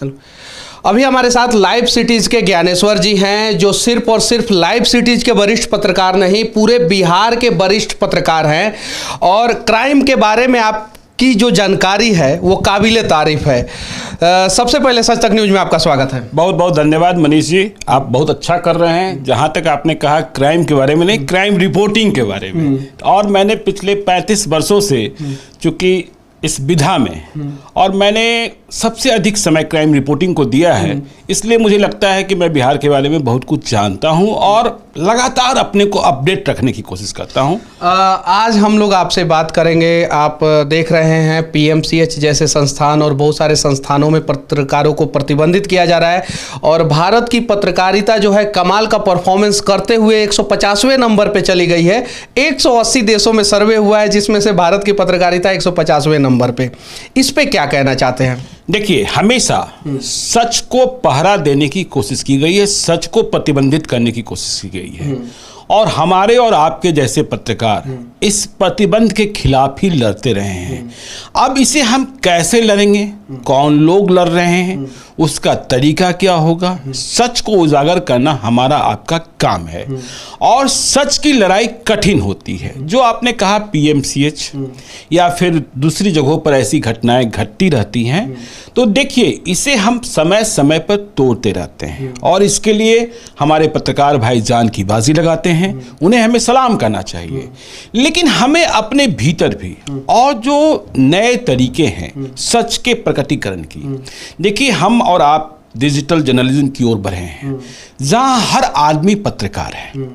अभी हमारे साथ लाइव सिटीज के ज्ञानेश्वर जी हैं, जो सिर्फ और सिर्फ लाइव सिटीज के वरिष्ठ पत्रकार नहीं, पूरे बिहार के वरिष्ठ पत्रकार हैं और क्राइम के बारे में आपकी जो जानकारी है वो काबिले तारीफ है। सबसे पहले सच तक न्यूज में आपका स्वागत है। बहुत बहुत धन्यवाद मनीष जी, आप बहुत अच्छा कर रहे हैं। जहां तक आपने कहा क्राइम के बारे में नहीं, क्राइम रिपोर्टिंग के बारे में, और मैंने पिछले 35 वर्षों से चूंकि इस विधा में और मैंने सबसे अधिक समय क्राइम रिपोर्टिंग को दिया है, इसलिए मुझे लगता है कि मैं बिहार के बारे में बहुत कुछ जानता हूं और लगातार अपने को अपडेट रखने की कोशिश करता हूं। आज हम लोग आपसे बात करेंगे। आप देख रहे हैं पीएमसीएच जैसे संस्थान और बहुत सारे संस्थानों में पत्रकारों को प्रतिबंधित किया जा रहा है और भारत की पत्रकारिता जो है कमाल का परफॉर्मेंस करते हुए 150वें नंबर पे चली गई है। 180 देशों में सर्वे हुआ है, जिसमें से भारत की पत्रकारिता 150वें नंबर पे। इस पे क्या कहना चाहते हैं? देखिए, हमेशा सच को पहरा देने की कोशिश की गई है, सच को प्रतिबंधित करने की कोशिश की गई है और हमारे और आपके जैसे पत्रकार इस प्रतिबंध के खिलाफ ही लड़ते रहे हैं। अब इसे हम कैसे लड़ेंगे, कौन लोग लड़ रहे हैं, उसका तरीका क्या होगा, सच को उजागर करना हमारा आपका काम है और सच की लड़ाई कठिन होती है। जो आपने कहा पीएमसीएच या फिर दूसरी जगहों पर ऐसी घटनाएं घटती रहती हैं, तो देखिए इसे हम समय समय पर तोड़ते रहते हैं और इसके लिए हमारे पत्रकार भाई जान की बाजी लगाते हैं, उन्हें हमें सलाम करना चाहिए। लेकिन हमें अपने भीतर भी और जो नए तरीके हैं सच के प्रकटीकरण की, देखिए हम और आप डिजिटल जर्नलिज्म की ओर बढ़े हैं, जहां हर आदमी पत्रकार है,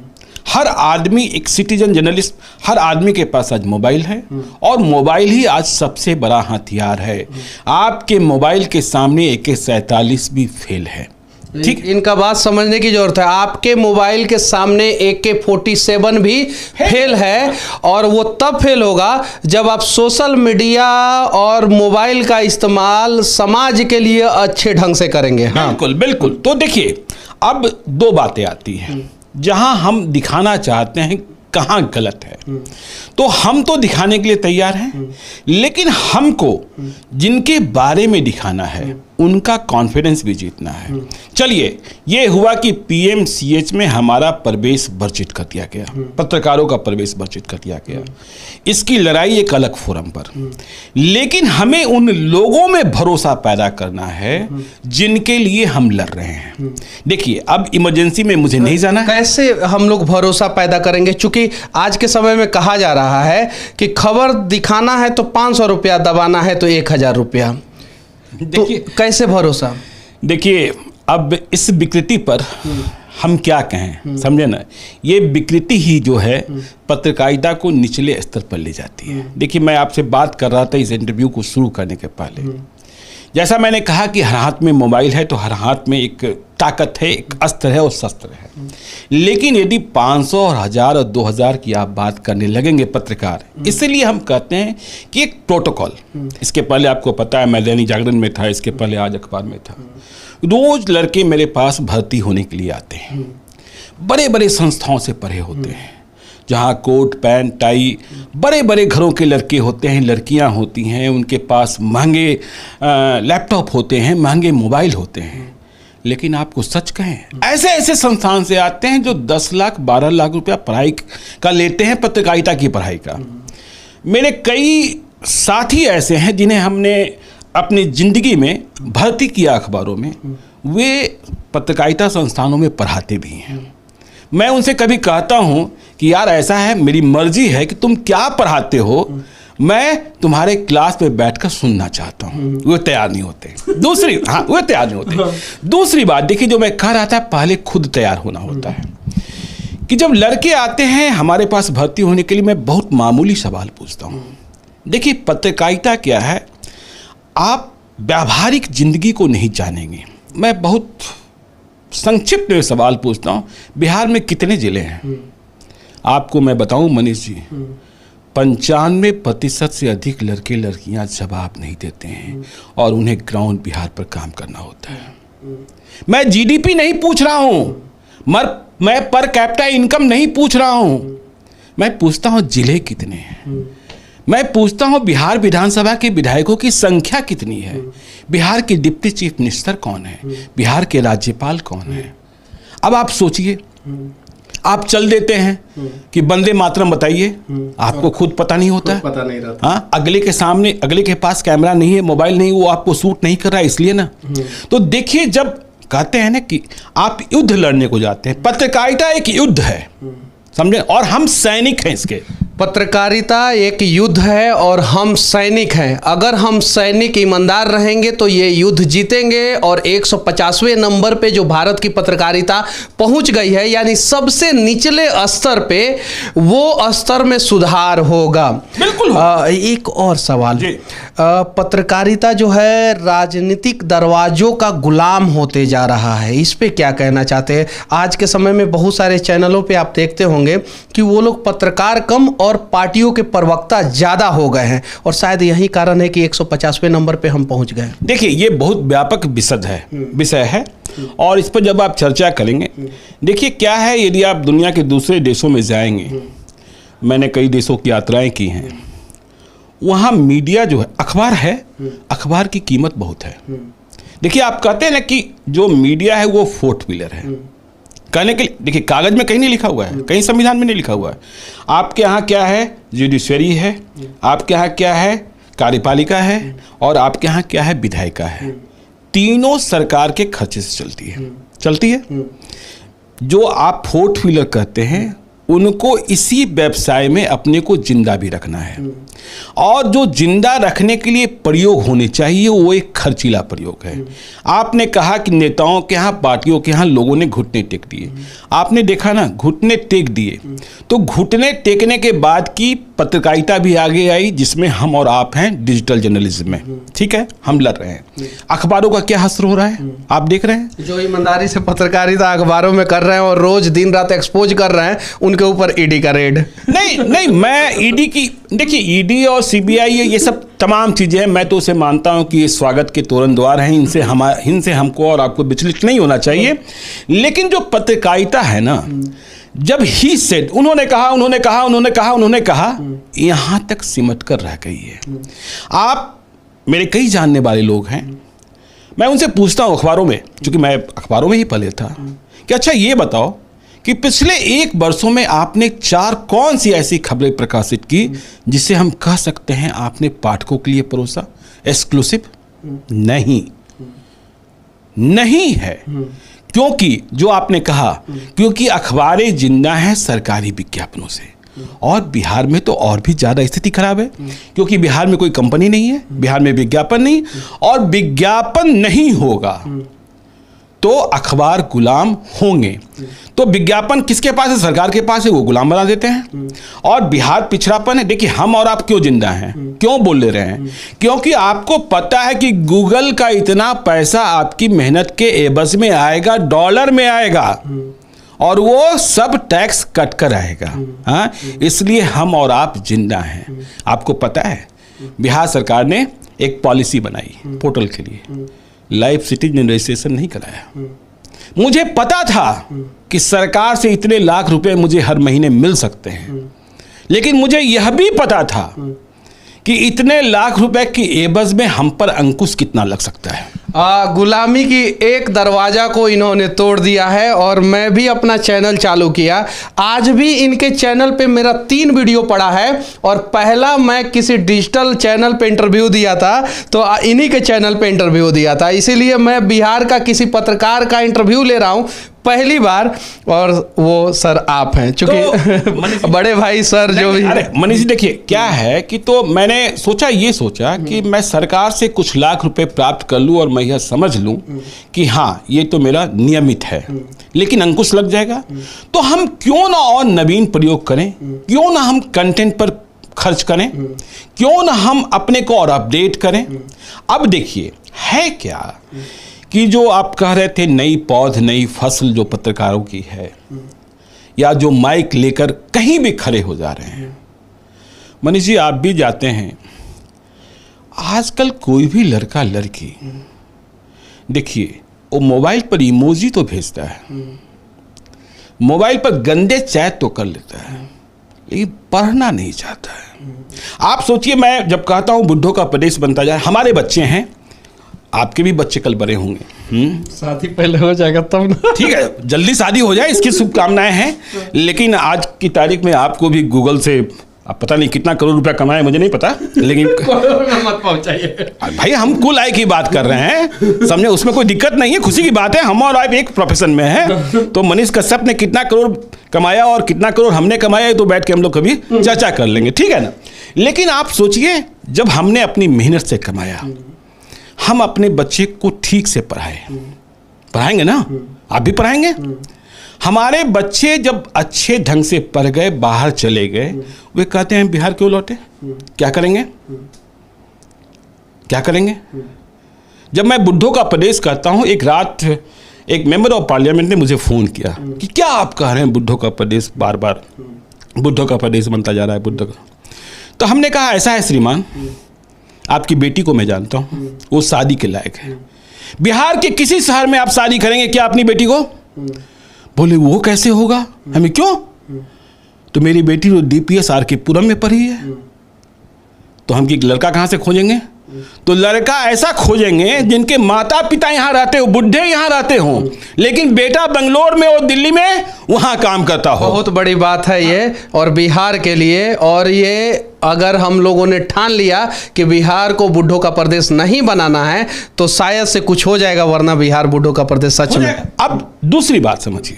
हर आदमी एक सिटीजन जर्नलिस्ट, हर आदमी के पास आज मोबाइल है और मोबाइल ही आज सबसे बड़ा हथियार है। आपके मोबाइल के सामने AK-47 भी फेल है। ठीक, इनका बात समझने की जरूरत है। आपके मोबाइल के सामने AK-47 भी फेल है और वो तब फेल होगा जब आप सोशल मीडिया और मोबाइल का इस्तेमाल समाज के लिए अच्छे ढंग से करेंगे। हाँ, बिल्कुल बिल्कुल। तो देखिए, अब दो बातें आती हैं जहां हम दिखाना चाहते हैं कहां गलत है, तो हम तो दिखाने के लिए तैयार हैं, लेकिन हमको जिनके बारे में दिखाना है उनका कॉन्फिडेंस भी जीतना है। चलिए, ये हुआ कि पीएमसीएच में हमारा प्रवेश वर्जित कर दिया गया, पत्रकारों का प्रवेश वर्जित कर दिया गया। इसकी लड़ाई एक अलग फोरम पर, लेकिन हमें उन लोगों में भरोसा पैदा करना है जिनके लिए हम लड़ रहे हैं। देखिए, अब इमरजेंसी में मुझे नहीं जाना है। कैसे हम लोग भरोसा पैदा करेंगे? चूंकि आज के समय में कहा जा रहा है कि खबर दिखाना है तो 500 रुपया, दबाना है तो 1000 रुपया। तो कैसे भरोसा? देखिए, अब इस विकृति पर हम क्या कहें, समझे ना, ये विकृति ही जो है पत्रकारिता को निचले स्तर पर ले जाती है। देखिए, मैं आपसे बात कर रहा था इस इंटरव्यू को शुरू करने के पहले, जैसा मैंने कहा कि हर हाथ में मोबाइल है तो हर हाथ में एक ताकत है, एक अस्त्र है और शस्त्र है। लेकिन यदि 500 और 1000 और 2000 की आप बात करने लगेंगे पत्रकार, इसलिए हम कहते हैं कि एक प्रोटोकॉल। इसके पहले आपको पता है मैं दैनिक जागरण में था, इसके पहले आज अखबार में था। रोज लड़के मेरे पास भर्ती होने के लिए आते हैं, बड़े बड़े संस्थाओं से पढ़े होते हैं, जहाँ कोट पैंट टाई, बड़े बड़े घरों के लड़के होते हैं, लड़कियाँ होती हैं, उनके पास महंगे लैपटॉप होते हैं, महंगे मोबाइल होते हैं। लेकिन आपको सच कहें, ऐसे ऐसे संस्थान से आते हैं जो 10 लाख 12 लाख रुपया पढ़ाई का लेते हैं, पत्रकारिता की पढ़ाई का। मेरे कई साथी ऐसे हैं जिन्हें हमने अपनी जिंदगी में भर्ती किया अखबारों में, वे पत्रकारिता संस्थानों में पढ़ाते भी हैं। मैं उनसे कभी कहता हूं कि यार ऐसा है, मेरी मर्जी है कि तुम क्या पढ़ाते हो, मैं तुम्हारे क्लास में बैठकर सुनना चाहता हूं। वो तैयार नहीं होते। वो तैयार नहीं होते। दूसरी बात देखिए, जो मैं कह रहा था, पहले खुद तैयार होना होता है। कि जब लड़के आते हैं हमारे पास भर्ती होने के लिए, मैं बहुत मामूली सवाल पूछता हूं। देखिए, पत्रकारिता क्या है, आप व्यावहारिक जिंदगी को नहीं जानेंगे। मैं बहुत संक्षिप्त में सवाल पूछता हूं, बिहार में कितने जिले हैं? आपको मैं बताऊं मनीष जी, 95% से अधिक लड़के लड़कियां जवाब नहीं देते हैं और उन्हें ग्राउंड बिहार पर काम करना होता है। मैं जीडीपी नहीं पूछ रहा हूं, मैं पर कैपिटा इनकम नहीं पूछ रहा हूं, मैं पूछता हूं जिले कितने हैं। मैं पूछता हूं बिहार विधानसभा के विधायकों की संख्या कितनी है, बिहार के डिप्टी चीफ मिनिस्टर कौन है, बिहार के राज्यपाल कौन है। अब आप सोचिए, आप चल देते हैं कि वंदे मातरम बताइए, आपको खुद पता नहीं होता है, पता नहीं रहता। हाँ, अगले के सामने, अगले के पास कैमरा नहीं है, मोबाइल नहीं, वो आपको सूट नहीं कर रहा है, इसलिए ना। तो देखिए, जब कहते हैं ना कि आप युद्ध लड़ने को जाते हैं, पत्रकारिता एक युद्ध है, समझे, और हम सैनिक हैं इसके। पत्रकारिता एक युद्ध है और हम सैनिक हैं। अगर हम सैनिक ईमानदार रहेंगे तो ये युद्ध जीतेंगे। और 150वें नंबर पे जो भारत की पत्रकारिता पहुंच गई है, यानी सबसे निचले स्तर पे, वो स्तर में सुधार होगा। बिल्कुल। एक और सवाल, पत्रकारिता जो है राजनीतिक दरवाजों का गुलाम होते जा रहा है, इस पे क्या कहना चाहते हैं? आज के समय में बहुत सारे चैनलों पे आप देखते होंगे कि वो लोग पत्रकार कम और पार्टियों के प्रवक्ता ज्यादा हो गए हैं, और शायद यही कारण है कि 150वें नंबर पे हम पहुंच गए। देखिए, ये बहुत व्यापक विषय है और इस पर जब आप चर्चा करेंगे, देखिए क्या है, यदि आप दुनिया के दूसरे देशों में जाएंगे, मैंने कई देशों की यात्राएं की हैं, वहाँ मीडिया जो है, अखबार है, अखबार की कीमत बहुत है। देखिए, आप कहते हैं ना कि जो मीडिया है वो फोर्थ पिलर है, कहने के लिए, देखिए कागज में कहीं नहीं लिखा हुआ है, कहीं संविधान में नहीं लिखा हुआ है। आपके यहाँ क्या है, जुडिशरी है, आपके यहाँ क्या है, कार्यपालिका है, और आपके यहाँ क्या है, विधायिका है। तीनों सरकार के खर्चे से चलती है। जो आप फोर्थ पिलर कहते हैं, उनको इसी व्यवसाय में अपने को जिंदा भी रखना है, और जो जिंदा रखने के लिए प्रयोग होने चाहिए वो एक खर्चीला प्रयोग है। आपने कहा कि नेताओं के यहाँ, पार्टियों के यहाँ लोगों ने घुटने टेक दिए, आपने देखा ना, घुटने टेक दिए, तो घुटने टेकने के बाद की पत्रकारिता भी आगे आई, जिसमें हम और आप हैं डिजिटल जर्नलिज्म में, ठीक है, हम लड़ रहे हैं। अखबारों का क्या हश्र हो रहा है, आप देख रहे हैं, जो ईमानदारी से पत्रकारिता अखबारों में कर रहे हैं और रोज दिन रात एक्सपोज कर रहे हैं, उनके ऊपर ईडी का रेड। नहीं, मैं ईडी की, देखिए ईडी और सीबीआई ये सब तमाम चीजें हैं, मैं तो उसे मानता हूं कि ये स्वागत के तोरण द्वार हैं, इनसे हमको और आपको विचलित नहीं होना चाहिए। लेकिन जो पत्रकारिता है ना, जब ही सेड, उन्होंने कहा, यहां तक सिमट कर रह गई है। आप, मेरे कई जानने वाले लोग हैं, मैं उनसे पूछता हूं अखबारों में, क्योंकि मैं अखबारों में ही पले था, कि अच्छा ये बताओ कि पिछले 1 वर्षों में आपने 4 कौन सी ऐसी खबरें प्रकाशित की जिसे हम कह सकते हैं आपने पाठकों के लिए परोसा, एक्सक्लूसिव? नहीं है। क्योंकि जो आपने कहा, क्योंकि अखबारें जिंदा हैं सरकारी विज्ञापनों से, और बिहार में तो और भी ज्यादा स्थिति खराब है, क्योंकि बिहार में कोई कंपनी नहीं है, बिहार में विज्ञापन नहीं, और विज्ञापन नहीं होगा तो अखबार गुलाम होंगे। तो विज्ञापन किसके पास है, सरकार के पास है, वो गुलाम बना देते हैं। और बिहार पिछड़ापन है। देखिए, हम और आप क्यों जिंदा हैं, क्यों बोल ले रहे हैं, क्योंकि आपको पता है कि गूगल का इतना पैसा आपकी मेहनत के एवज में आएगा, डॉलर में आएगा, और वो सब टैक्स कट कर आएगा। हाँ, इसलिए हम और आप जिंदा हैं। आपको पता है, बिहार सरकार ने एक पॉलिसी बनाई पोर्टल के लिए, लाइफ सिटीजन रजिस्ट्रेशन नहीं कराया। मुझे पता था कि सरकार से इतने लाख रुपए मुझे हर महीने मिल सकते हैं, लेकिन मुझे यह भी पता था कि इतने लाख रुपए की एवज में हम पर अंकुश कितना लग सकता है। गुलामी की एक दरवाजा को इन्होंने तोड़ दिया है, और मैं भी अपना चैनल चालू किया। आज भी इनके चैनल पे मेरा 3 वीडियो पड़ा है, और पहला मैं किसी डिजिटल चैनल पे इंटरव्यू दिया था, तो इन्हीं के चैनल पे इंटरव्यू दिया था। इसीलिए मैं बिहार का किसी पत्रकार का इंटरव्यू ले रहा हूं पहली बार, और वो सर आप हैं, चूंकि बड़े भाई सर जो भी। अरे मनीष जी, देखिए क्या है कि, तो मैंने सोचा कि मैं सरकार से कुछ लाख रुपए प्राप्त कर लूं और मैं यह समझ लूं कि हाँ, ये तो मेरा नियमित है, लेकिन अंकुश लग जाएगा, तो हम क्यों ना और नवीन प्रयोग करें, क्यों ना हम कंटेंट पर खर्च करें, क्यों ना हम अपने को और अपडेट करें। अब देखिए, है क्या कि जो आप कह रहे थे, नई पौध नई फसल जो पत्रकारों की है, या जो माइक लेकर कहीं भी खड़े हो जा रहे हैं। मनीष जी, आप भी जाते हैं, आजकल कोई भी लड़का लड़की, देखिए, वो मोबाइल पर इमोजी तो भेजता है, मोबाइल पर गंदे चैट तो कर लेता है, लेकिन पढ़ना नहीं चाहता है। आप सोचिए, मैं जब कहता हूँ बुद्धों का प्रदेश बनता जाए, हमारे बच्चे हैं, आपके भी बच्चे कल बड़े होंगे, शादी पहले हो जाएगा तब ना। ठीक है, जल्दी शादी हो जाए, इसकी शुभकामनाएं हैं। लेकिन आज की तारीख में आपको भी गूगल से, अब पता नहीं कितना करोड़ रुपया कमाए, मुझे नहीं पता, लेकिन मत पहुंचाइए भाई, हम कुल आय की बात कर रहे हैं, समझे, उसमें कोई दिक्कत नहीं है, खुशी की बात है। हम और आप एक प्रोफेशन में है, तो मनीष कश्यप ने कितना करोड़ कमाया और कितना करोड़ हमने कमाया, तो बैठ के हम लोग कभी चर्चा कर लेंगे, ठीक है ना। लेकिन आप सोचिए, जब हमने अपनी मेहनत से कमाया, हम अपने बच्चे को ठीक से पढ़ाएंगे ना, आप भी पढ़ाएंगे। हमारे बच्चे जब अच्छे ढंग से पढ़ गए, बाहर चले गए, वे कहते हैं बिहार क्यों लौटे, क्या करेंगे, क्या करेंगे। जब मैं बुद्धों का प्रदेश करता हूं, एक रात एक मेंबर ऑफ पार्लियामेंट ने मुझे फ़ोन किया कि क्या आप कह रहे हैं बुद्धों का प्रदेश, बार बार बुद्धों का प्रदेश बनता जा रहा है, बुद्धों का। तो हमने कहा ऐसा है श्रीमान, आपकी बेटी को मैं जानता हूं, वो शादी के लायक है। बिहार के किसी शहर में आप शादी करेंगे क्या अपनी बेटी को? बोले वो कैसे होगा, हमें क्यों? तो मेरी बेटी तो DPS RK पुरम में पढ़ी है, तो हम कि लड़का कहाँ से खोजेंगे? तो लड़का ऐसा खोजेंगे जिनके माता पिता यहाँ रहते हो, बुढ़े यहाँ रहते हों, लेकिन बेटा बंगलोर में और दिल्ली में वहाँ काम करता हो। बहुत बड़ी बात है ये, और बिहार के लिए। और ये अगर हम लोगों ने ठान लिया कि बिहार को बुद्धों का प्रदेश नहीं बनाना है, तो शायद से कुछ हो जाएगा, वरना बिहार बुद्धों का प्रदेश सच में। अब दूसरी बात समझिए,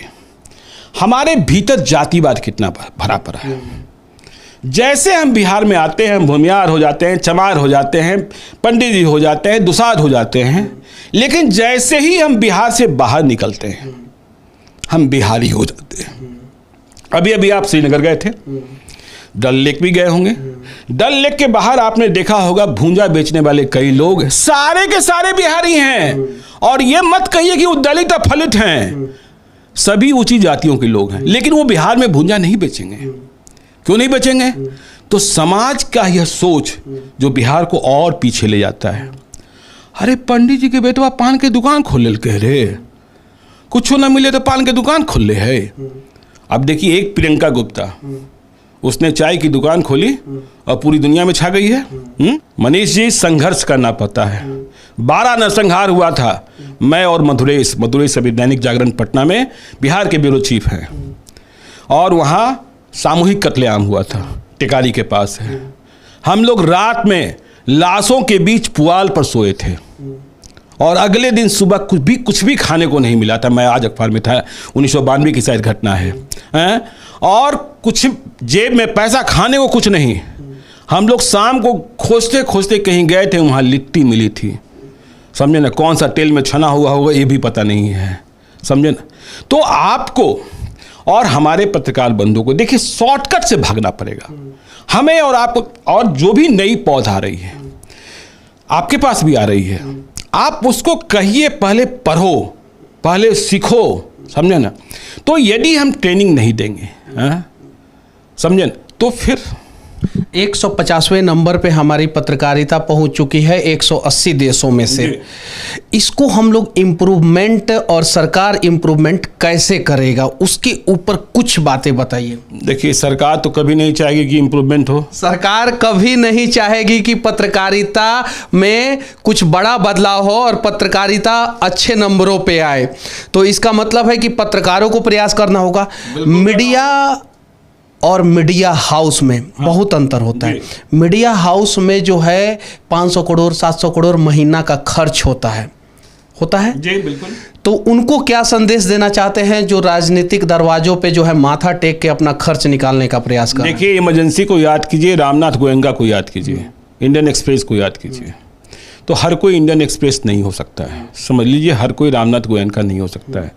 हमारे भीतर जातिवाद कितना भरा पड़ा है। जैसे हम बिहार में आते हैं, हम भूमियार हो जाते हैं, चमार हो जाते हैं, पंडित जी हो जाते हैं, दुसाध हो जाते हैं, लेकिन जैसे ही हम बिहार से बाहर निकलते हैं, हम बिहारी हो जाते हैं। अभी अभी आप श्रीनगर गए थे, डल लेक भी गए होंगे। डल लेक के बाहर आपने देखा होगा भूंजा बेचने वाले कई लोग, सारे के सारे बिहारी हैं। और ये मत कहिए कि वो दलित और फलित हैं, सभी ऊंची जातियों के लोग हैं, लेकिन वो बिहार में भूंजा नहीं बेचेंगे। क्यों नहीं बचेंगे? तो समाज का यह सोच जो बिहार को और पीछे ले जाता है। अरे पंडित जी के बेटवा पान के दुकान खोल ले, कह रहे कुछ ना मिले तो पान के दुकान खोल ले है। अब देखिए, एक प्रियंका गुप्ता, उसने चाय की दुकान खोली और पूरी दुनिया में छा गई है। मनीष जी, संघर्ष करना पड़ता है। 12 नरसंहार हुआ था। मैं और मधुरेश अभी दैनिक जागरण पटना में बिहार के ब्यूरो चीफ हैं, और वहाँ सामूहिक कत्लेआम हुआ था, टिकारी के पास है। हम लोग रात में लाशों के बीच पुआल पर सोए थे, और अगले दिन सुबह कुछ भी खाने को नहीं मिला था। मैं आज अखबार में था, 1992 की शायद घटना है। और कुछ जेब में पैसा, खाने को कुछ नहीं। हम लोग शाम को खोजते खोजते कहीं गए थे, वहाँ लिट्टी मिली थी, समझे ना, कौन सा तेल में छना हुआ होगा ये भी पता नहीं है, समझे ना। तो आपको और हमारे पत्रकार बंधुओं को देखिए, शॉर्टकट से भागना पड़ेगा हमें और आपको। और जो भी नई पौध आ रही है, आपके पास भी आ रही है, आप उसको कहिए पहले पढ़ो, पहले सीखो, समझे ना। तो यदि हम ट्रेनिंग नहीं देंगे, समझे ना, तो फिर 150वें नंबर पे हमारी पत्रकारिता पहुंच चुकी है 180 देशों में से। इसको हम लोग इम्प्रूवमेंट, और सरकार इम्प्रूवमेंट कैसे करेगा, उसके ऊपर कुछ बातें बताइए। देखिए, सरकार तो कभी नहीं चाहेगी कि इम्प्रूवमेंट हो। सरकार कभी नहीं चाहेगी कि पत्रकारिता में कुछ बड़ा बदलाव हो और पत्रकारिता अच्छे नंबरों पे आए। तो इसका मतलब है कि पत्रकारों को प्रयास करना होगा। मीडिया और मीडिया हाउस में बहुत अंतर होता है। मीडिया हाउस में जो है 500 करोड़ 700 करोड़ महीना का खर्च होता है जी, बिल्कुल। तो उनको क्या संदेश देना चाहते हैं जो राजनीतिक दरवाजों पे जो है माथा टेक के अपना खर्च निकालने का प्रयास कर रहे हैं? देखिए, इमरजेंसी को याद कीजिए, रामनाथ गोयनका को याद कीजिए, इंडियन एक्सप्रेस को याद कीजिए। तो हर कोई इंडियन एक्सप्रेस नहीं हो सकता है, समझ लीजिए, हर कोई रामनाथ गोयनका नहीं हो सकता है।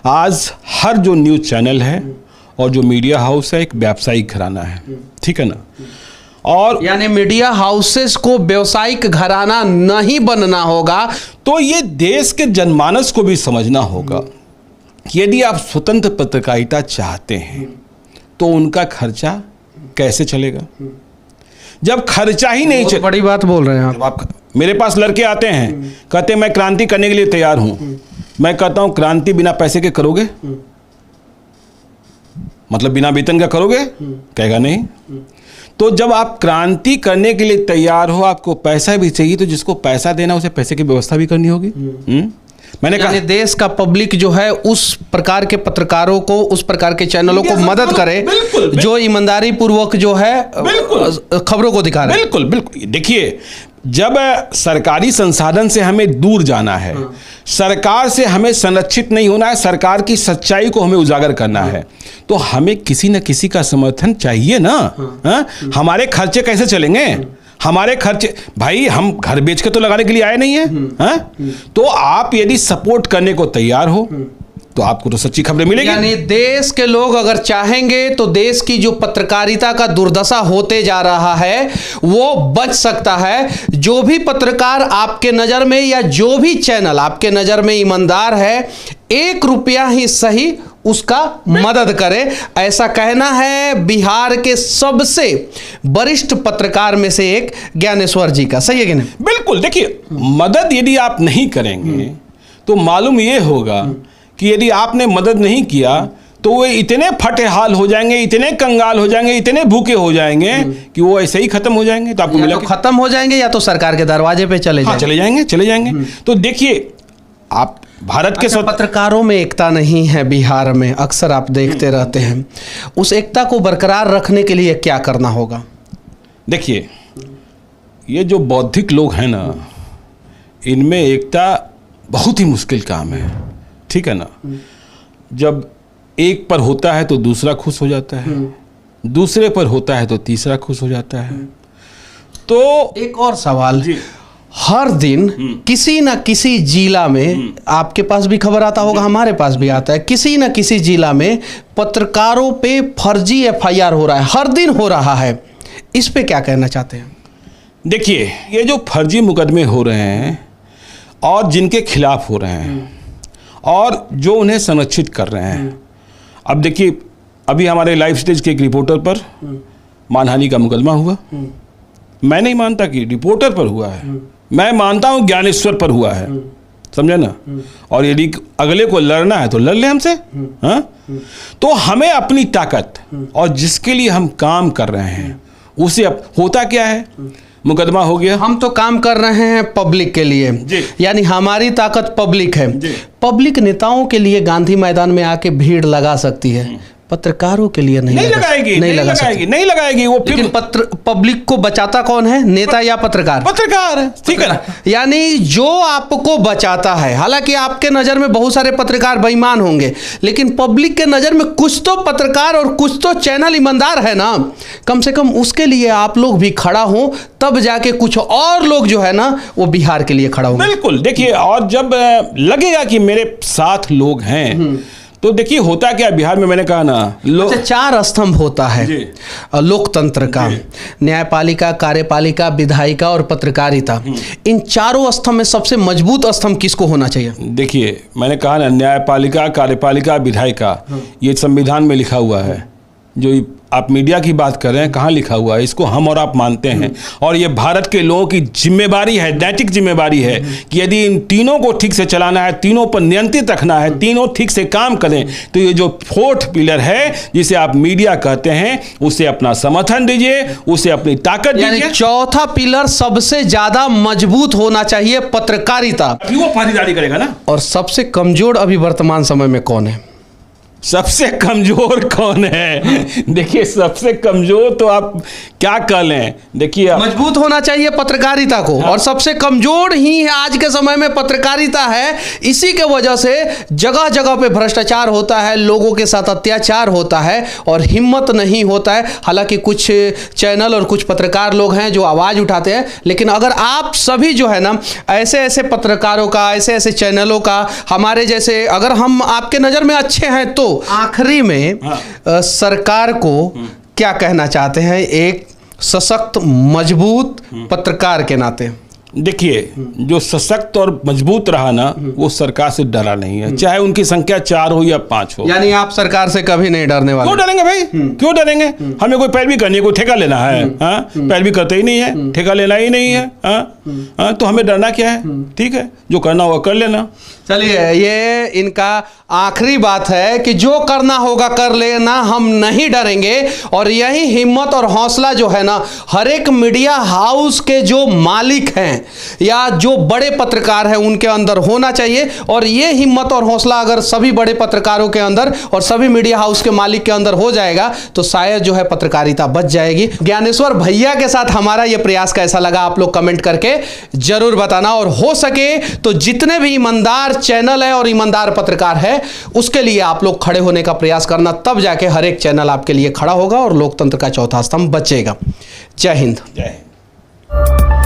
आज हर जो न्यूज़ चैनल है और जो मीडिया हाउस है, एक व्यावसायिक घराना है, ठीक है ना। और यानी मीडिया हाउसेस को व्यावसायिक घराना नहीं बनना होगा। तो ये देश के जनमानस को भी समझना होगा कि यदि आप स्वतंत्र पत्रकारिता चाहते हैं तो उनका खर्चा कैसे चलेगा। जब खर्चा ही नहीं चले, बड़ी बात बोल रहे हैं आप। मेरे पास लड़के आते हैं, कहते हैं मैं क्रांति करने के लिए तैयार हूं। मैं कहता हूं क्रांति बिना पैसे के करोगे? मतलब बिना वेतन का करोगे? कहेगा नहीं। तो जब आप क्रांति करने के लिए तैयार हो, आपको पैसा भी चाहिए, तो जिसको पैसा देना उसे पैसे की व्यवस्था भी करनी होगी। मैंने कहा देश का पब्लिक जो है उस प्रकार के पत्रकारों को, उस प्रकार के चैनलों को मदद करे जो ईमानदारी पूर्वक जो है खबरों को दिखा रहे हैं। बिल्कुल बिल्कुल। देखिए, जब सरकारी संसाधन से हमें दूर जाना है, सरकार से हमें संरक्षित नहीं होना है, सरकार की सच्चाई को हमें उजागर करना है, तो हमें किसी न किसी का समर्थन चाहिए ना। हमारे खर्चे कैसे चलेंगे? हमारे खर्चे, भाई हम घर बेच के तो लगाने के लिए आए नहीं है। तो आप यदि सपोर्ट करने को तैयार हो तो आपको तो सच्ची खबरें मिलेगी। यानी देश के लोग अगर चाहेंगे तो देश की जो पत्रकारिता का दुर्दशा होते जा रहा है वो बच सकता है। जो भी पत्रकार आपके नजर में या जो भी चैनल आपके नजर में ईमानदार है, 1 रुपया ही सही उसका मदद करे, ऐसा कहना है बिहार के सबसे वरिष्ठ पत्रकार में से एक ज्ञानेश्वर जी का। सही है कि नहीं? बिल्कुल। देखिए, मदद यदि आप नहीं करेंगे तो मालूम ये होगा कि यदि आपने मदद नहीं किया तो वो इतने फटेहाल हो जाएंगे, इतने कंगाल हो जाएंगे, इतने भूखे हो जाएंगे कि वो ऐसे ही खत्म हो जाएंगे। तो आपको मिला तो खत्म हो जाएंगे या तो सरकार के दरवाजे पे चले जाएंगे। तो देखिए, आप भारत के पत्रकारों में एकता नहीं है बिहार में, अक्सर आप देखते रहते हैं। उस एकता को बरकरार रखने के लिए क्या करना होगा? देखिए, ये जो बौद्धिक लोग हैं ना, इनमें एकता बहुत ही मुश्किल काम है। ठीक है ना? जब एक पर होता है तो दूसरा खुश हो जाता है, दूसरे पर होता है तो तीसरा खुश हो जाता है। तो एक और सवाल, हर दिन किसी न किसी जिला में, आपके पास भी खबर आता होगा, हमारे पास भी आता है, किसी न किसी जिला में पत्रकारों पे फर्जी FIR हो रहा है, हर दिन हो रहा है। इस पे क्या कहना चाहते हैं? देखिए, ये जो फर्जी मुकदमे हो रहे हैं और जिनके खिलाफ हो रहे हैं और जो उन्हें संरक्षित कर रहे हैं, अब देखिए, अभी हमारे लाइव स्टेज के एक रिपोर्टर पर मानहानि का मुकदमा हुआ। मैं नहीं मानता कि रिपोर्टर पर हुआ है, मैं मानता हूं ज्ञानेश्वर पर हुआ है। समझे ना? और यदि अगले को लड़ना है तो लड़ ले हमसे। हाँ, तो हमें अपनी ताकत और जिसके लिए हम काम कर रहे हैं उसे होता क्या है, मुकदमा हो गया, हम तो काम कर रहे हैं पब्लिक के लिए, यानी हमारी ताकत पब्लिक है। पब्लिक नेताओं के लिए गांधी मैदान में आके भीड़ लगा सकती है, पत्रकारों के लिए नहीं लगाएगी। वो लेकिन पब्लिक को बचाता कौन है? नेता या पत्रकार? पत्रकार। ठीक है ना? यानी जो आपको बचाता है, हालांकि आपके नजर में बहुत सारे पत्रकार बेईमान होंगे, लेकिन पब्लिक के नजर में कुछ तो पत्रकार और कुछ तो चैनल ईमानदार है ना। कम से कम उसके लिए आप लोग भी खड़ा हो, तब जाके कुछ और लोग जो है ना वो बिहार के लिए खड़ा होंगे। बिल्कुल। देखिए, और जब लगेगा कि मेरे साथ लोग हैं, तो देखिए होता क्या, बिहार में मैंने कहा ना, 4 स्तंभ होता है लोकतंत्र का, न्यायपालिका, कार्यपालिका, विधायिका और पत्रकारिता। इन चारों स्तंभ में सबसे मजबूत स्तंभ किसको होना चाहिए? देखिए, मैंने कहा ना, न्यायपालिका, कार्यपालिका, विधायिका, ये संविधान में लिखा हुआ है। जो आप मीडिया की बात कर रहे हैं, कहाँ लिखा हुआ है? इसको हम और आप मानते हैं, और ये भारत के लोगों की जिम्मेवारी है, नैतिक जिम्मेवारी है कि यदि इन तीनों को ठीक से चलाना है, तीनों पर नियंत्रित रखना है, तीनों ठीक से काम करें, तो ये जो 4th पिलर है जिसे आप मीडिया कहते हैं, उसे अपना समर्थन दीजिए, उसे अपनी ताकत दीजिए। 4था पिलर सबसे ज्यादा मजबूत होना चाहिए, पत्रकारिता। वो पारीदारी करेगा ना। और सबसे कमजोर अभी वर्तमान समय में कौन है? सबसे कमजोर कौन है? देखिए, सबसे कमजोर तो आप क्या कह लें। देखिए, मजबूत होना चाहिए पत्रकारिता को। हाँ। और सबसे कमजोर ही आज के समय में पत्रकारिता है। इसी के वजह से जगह जगह पे भ्रष्टाचार होता है, लोगों के साथ अत्याचार होता है और हिम्मत नहीं होता है। हालांकि कुछ चैनल और कुछ पत्रकार लोग हैं जो आवाज उठाते हैं, लेकिन अगर आप सभी जो है ना ऐसे ऐसे पत्रकारों का, ऐसे ऐसे चैनलों का, हमारे जैसे, अगर हम आपके नजर में अच्छे हैं, तो आखिरी में सरकार को क्या कहना चाहते हैं एक सशक्त मजबूत पत्रकार के नाते? देखिए, जो सशक्त और मजबूत रहा ना, वो सरकार से डरा नहीं है, चाहे उनकी संख्या 4 हो या 5 हो। यानी आप सरकार से कभी नहीं डरने वाले? क्यों डरेंगे भाई, क्यों डरेंगे? हमें कोई पैरवी करनी है, कोई ठेका लेना है? हाँ, पैरवी करते ही नहीं है, ठेका लेना ही नहीं है। हाँ, तो हमें डरना क्या है? ठीक है, जो करना होगा कर लेना। चलिए, ये इनका आखिरी बात है कि जो करना होगा कर लेना, हम नहीं डरेंगे। और यही हिम्मत और हौसला जो है ना, हर एक मीडिया हाउस के जो मालिक हैं या जो बड़े पत्रकार हैं उनके अंदर होना चाहिए। और ये हिम्मत और हौसला अगर सभी बड़े पत्रकारों के अंदर और सभी मीडिया हाउस के मालिक के अंदर हो जाएगा तो शायद जो है पत्रकारिता बच जाएगी। ज्ञानेश्वर भैया के साथ हमारा ये प्रयास कैसा लगा आप लोग कमेंट करके जरूर बताना। और हो सके तो जितने भी ईमानदार चैनल है और ईमानदार पत्रकार है उसके लिए आप लोग खड़े होने का प्रयास करना, तब जाके हर एक चैनल आपके लिए खड़ा होगा और लोकतंत्र का चौथा स्तंभ बचेगा। जय हिंद। जय हिंद।